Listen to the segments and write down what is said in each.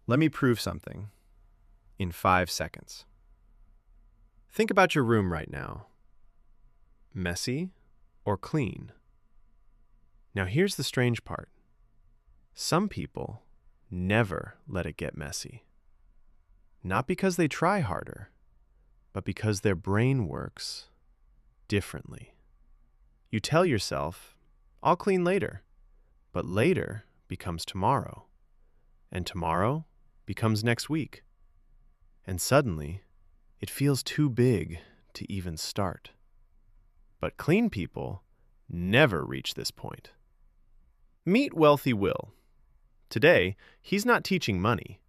Let me prove something in 5 seconds. Think about your room right now. Messy or clean? Now here's the strange part. Some people never let it get messy. Not because they try harder, but because their brain works differently. You tell yourself, I'll clean later, but later becomes tomorrow, and tomorrow becomes next week. And suddenly, it feels too big to even start. But clean people never reach this point. Meet Wealthy Will. Today, he's not teaching money.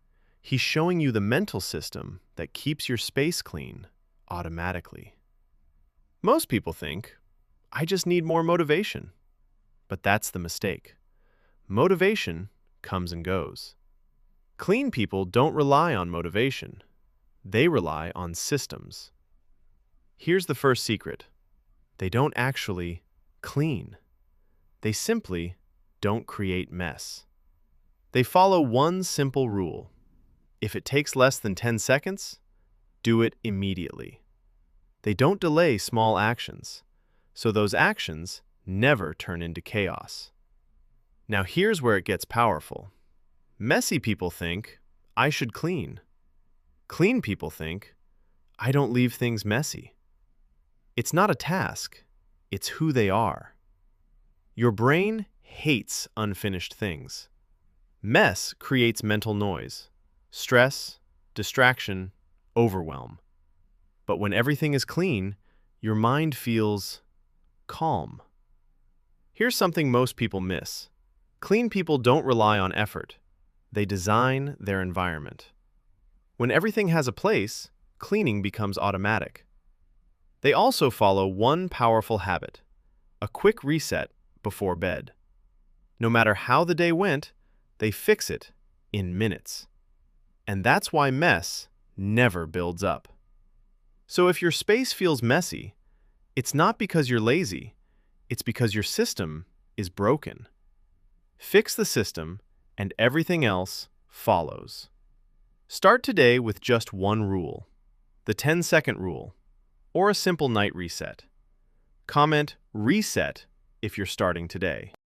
He's showing you the mental system that keeps your space clean automatically. Most people think, I just need more motivation. But that's the mistake. Motivation comes and goes. Clean people don't rely on motivation. They rely on systems. Here's the first secret. They don't actually clean. They simply don't create mess. They follow one simple rule. If it takes less than 10 seconds, do it immediately. They don't delay small actions, so those actions never turn into chaos. Now here's where it gets powerful. Messy people think, I should clean. Clean people think, I don't leave things messy. It's not a task, it's who they are. Your brain hates unfinished things. Mess creates mental noise, stress, distraction, overwhelm. But when everything is clean, your mind feels calm. Here's something most people miss. Clean people don't rely on effort. They design their environment. When everything has a place, cleaning becomes automatic. They also follow one powerful habit, a quick reset before bed. No matter how the day went, they fix it in minutes. And that's why mess never builds up. So if your space feels messy, it's not because you're lazy, it's because your system is broken. Fix the system, and everything else follows. Start today with just one rule, the 10-second rule, or a simple night reset. Comment "reset" if you're starting today.